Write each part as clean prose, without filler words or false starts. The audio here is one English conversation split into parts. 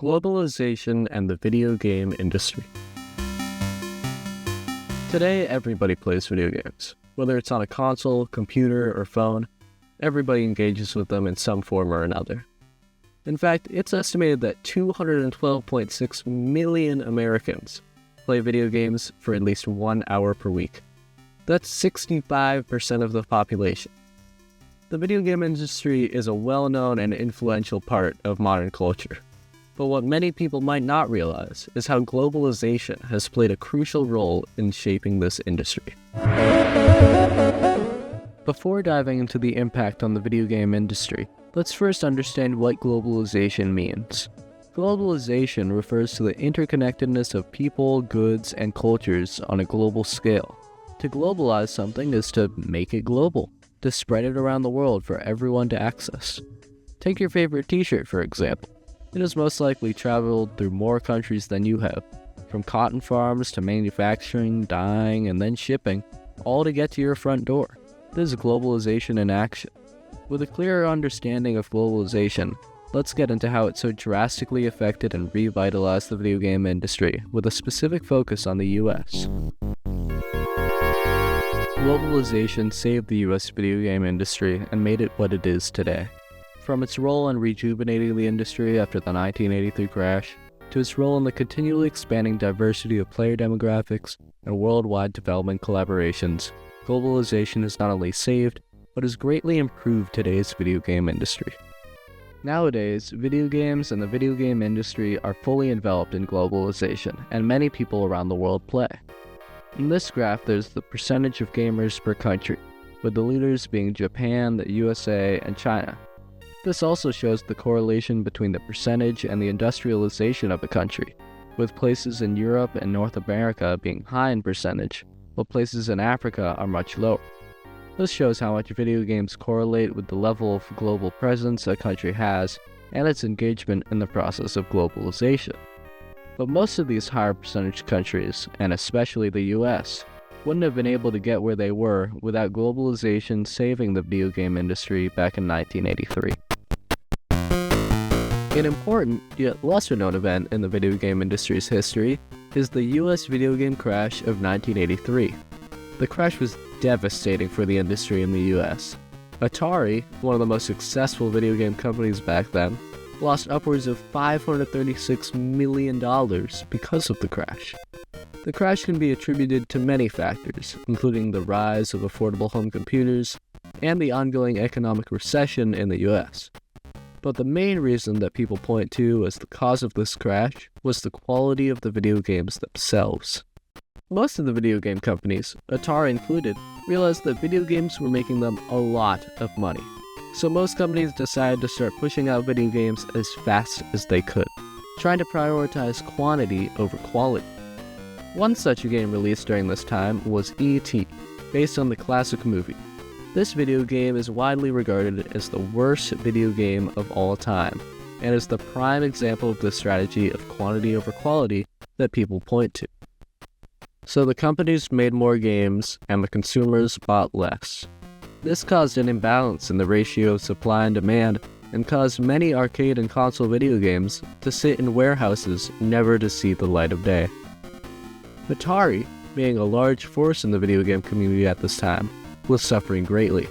Globalization and the video game industry. Today, everybody plays video games. Whether it's on a console, computer, or phone, everybody engages with them in some form or another. In fact, it's estimated that 212.6 million Americans play video games for at least 1 hour per week. That's 65% of the population. The video game industry is a well-known and influential part of modern culture. But what many people might not realize is how globalization has played a crucial role in shaping this industry. Before diving into the impact on the video game industry, let's first understand what globalization means. Globalization refers to the interconnectedness of people, goods, and cultures on a global scale. To globalize something is to make it global, to spread it around the world for everyone to access. Take your favorite t-shirt, for example. It has most likely traveled through more countries than you have, from cotton farms to manufacturing, dyeing, and then shipping, all to get to your front door. This is globalization in action. With a clearer understanding of globalization, let's get into how it so drastically affected and revitalized the video game industry, with a specific focus on the US. Globalization saved the US video game industry and made it what it is today. From its role in rejuvenating the industry after the 1983 crash, to its role in the continually expanding diversity of player demographics and worldwide development collaborations, globalization has not only saved, but has greatly improved today's video game industry. Nowadays, video games and the video game industry are fully enveloped in globalization, and many people around the world play. In this graph, there's the percentage of gamers per country, with the leaders being Japan, the USA, and China. This also shows the correlation between the percentage and the industrialization of a country, with places in Europe and North America being high in percentage, while places in Africa are much lower. This shows how much video games correlate with the level of global presence a country has and its engagement in the process of globalization. But most of these higher percentage countries, and especially the US, wouldn't have been able to get where they were without globalization saving the video game industry back in 1983. An important, yet lesser-known event in the video game industry's history is the US video game crash of 1983. The crash was devastating for the industry in the US. Atari, one of the most successful video game companies back then, lost upwards of $536 million because of the crash. The crash can be attributed to many factors, including the rise of affordable home computers and the ongoing economic recession in the US. But the main reason that people point to as the cause of this crash was the quality of the video games themselves. Most of the video game companies, Atari included, realized that video games were making them a lot of money. So most companies decided to start pushing out video games as fast as they could, trying to prioritize quantity over quality. One such game released during this time was E.T., based on the classic movie. This video game is widely regarded as the worst video game of all time, and is the prime example of the strategy of quantity over quality that people point to. So the companies made more games, and the consumers bought less. This caused an imbalance in the ratio of supply and demand, and caused many arcade and console video games to sit in warehouses never to see the light of day. Atari, being a large force in the video game community at this time, was suffering greatly.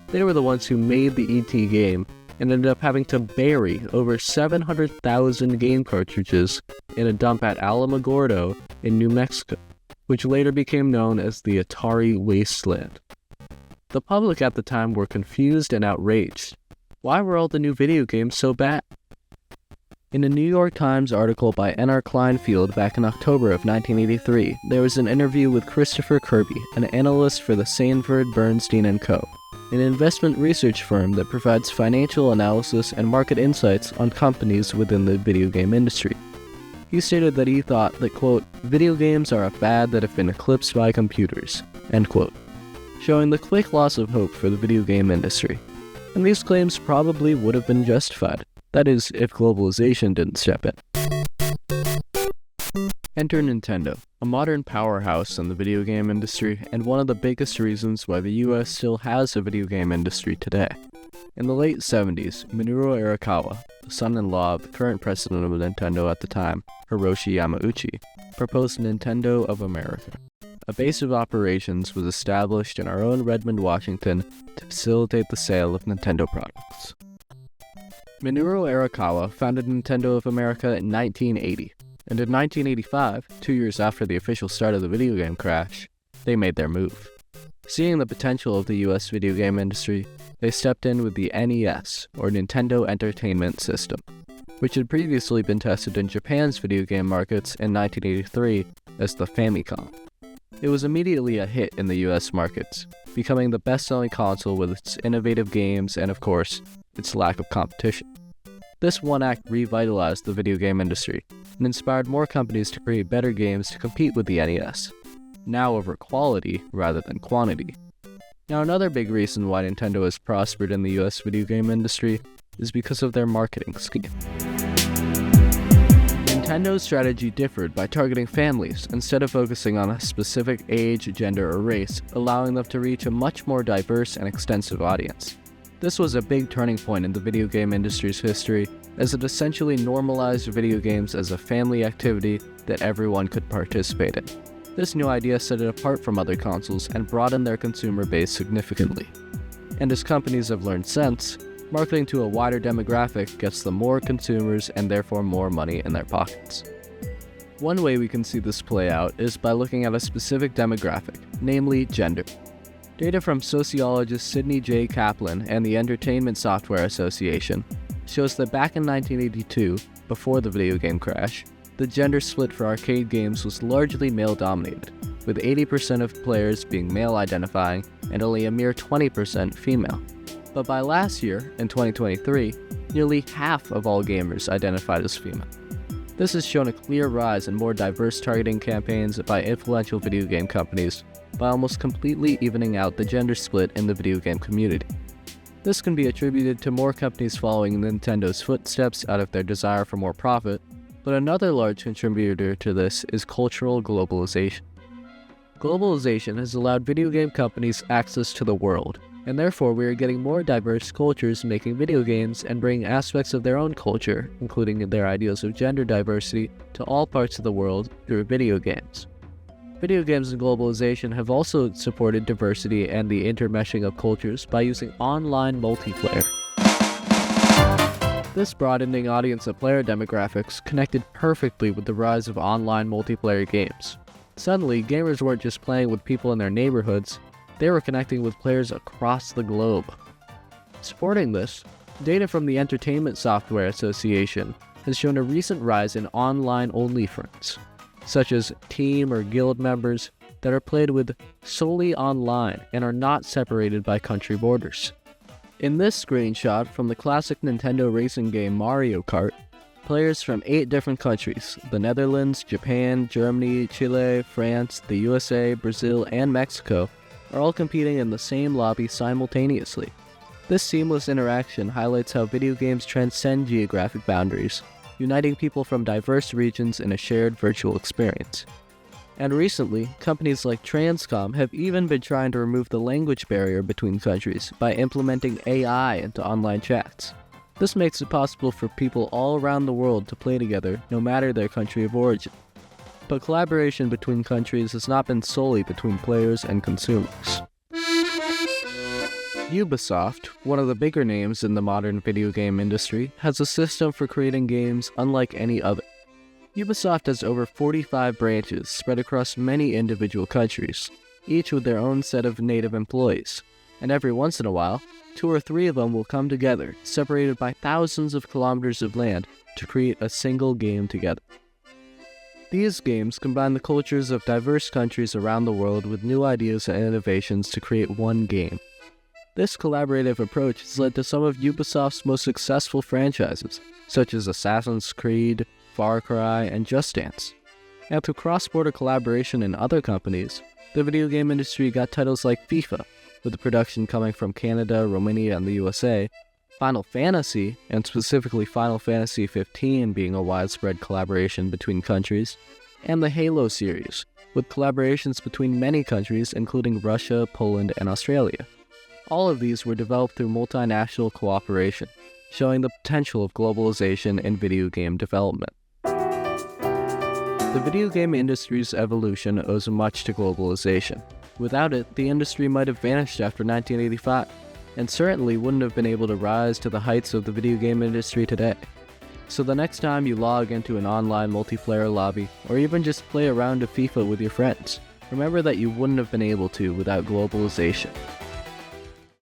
They were the ones who made the E.T. game and ended up having to bury over 700,000 game cartridges in a dump at Alamogordo in New Mexico, which later became known as the Atari Wasteland. The public at the time were confused and outraged. Why were all the new video games so bad? In a New York Times article by N.R. Kleinfeld back in October of 1983, there was an interview with Christopher Kirby, an analyst for the Sanford, Bernstein & Co., an investment research firm that provides financial analysis and market insights on companies within the video game industry. He stated that he thought that, quote, video games are a fad that have been eclipsed by computers, end quote, showing the quick loss of hope for the video game industry. And these claims probably would have been justified. That is, if globalization didn't step in. Enter Nintendo, a modern powerhouse in the video game industry and one of the biggest reasons why the US still has a video game industry today. In the late 70s, Minoru Arakawa, the son-in-law of the current president of Nintendo at the time, Hiroshi Yamauchi, proposed Nintendo of America. A base of operations was established in our own Redmond, Washington, to facilitate the sale of Nintendo products. Minoru Arakawa founded Nintendo of America in 1980, and in 1985, 2 years after the official start of the video game crash, they made their move. Seeing the potential of the US video game industry, they stepped in with the NES, or Nintendo Entertainment System, which had previously been tested in Japan's video game markets in 1983 as the Famicom. It was immediately a hit in the US markets, becoming the best-selling console with its innovative games and, of course, its lack of competition. This one act revitalized the video game industry and inspired more companies to create better games to compete with the NES, now over quality rather than quantity. Now, another big reason why Nintendo has prospered in the US video game industry is because of their marketing scheme. Nintendo's strategy differed by targeting families instead of focusing on a specific age, gender, or race, allowing them to reach a much more diverse and extensive audience. This was a big turning point in the video game industry's history, as it essentially normalized video games as a family activity that everyone could participate in. This new idea set it apart from other consoles and broadened their consumer base significantly. And as companies have learned since, marketing to a wider demographic gets them more consumers and therefore more money in their pockets. One way we can see this play out is by looking at a specific demographic, namely gender. Data from sociologist Sidney J. Kaplan and the Entertainment Software Association shows that back in 1982, before the video game crash, the gender split for arcade games was largely male-dominated, with 80% of players being male-identifying and only a mere 20% female. But by last year, in 2023, nearly half of all gamers identified as female. This has shown a clear rise in more diverse targeting campaigns by influential video game companies, by almost completely evening out the gender split in the video game community. This can be attributed to more companies following Nintendo's footsteps out of their desire for more profit, but another large contributor to this is cultural globalization. Globalization has allowed video game companies access to the world, and therefore we are getting more diverse cultures making video games and bringing aspects of their own culture, including their ideas of gender diversity, to all parts of the world through video games. Video games and globalization have also supported diversity and the intermeshing of cultures by using online multiplayer. This broadening audience of player demographics connected perfectly with the rise of online multiplayer games. Suddenly, gamers weren't just playing with people in their neighborhoods, they were connecting with players across the globe. Supporting this, data from the Entertainment Software Association has shown a recent rise in online-only friends, such as team or guild members that are played with solely online and are not separated by country borders. In this screenshot from the classic Nintendo racing game Mario Kart, players from 8 different countries, the Netherlands, Japan, Germany, Chile, France, the USA, Brazil, and Mexico, are all competing in the same lobby simultaneously. This seamless interaction highlights how video games transcend geographic boundaries, uniting people from diverse regions in a shared virtual experience. And recently, companies like Transcom have even been trying to remove the language barrier between countries by implementing AI into online chats. This makes it possible for people all around the world to play together, no matter their country of origin. But collaboration between countries has not been solely between players and consumers. Ubisoft, one of the bigger names in the modern video game industry, has a system for creating games unlike any other. Ubisoft has over 45 branches spread across many individual countries, each with their own set of native employees, and every once in a while, 2 or 3 of them will come together, separated by thousands of kilometers of land, to create a single game together. These games combine the cultures of diverse countries around the world with new ideas and innovations to create one game. This collaborative approach has led to some of Ubisoft's most successful franchises, such as Assassin's Creed, Far Cry, and Just Dance. And through cross-border collaboration in other companies, the video game industry got titles like FIFA, with the production coming from Canada, Romania, and the USA, Final Fantasy, and specifically Final Fantasy XV being a widespread collaboration between countries, and the Halo series, with collaborations between many countries including Russia, Poland, and Australia. All of these were developed through multinational cooperation, showing the potential of globalization in video game development. The video game industry's evolution owes much to globalization. Without it, the industry might have vanished after 1985, and certainly wouldn't have been able to rise to the heights of the video game industry today. So the next time you log into an online multiplayer lobby, or even just play a round of FIFA with your friends, remember that you wouldn't have been able to without globalization.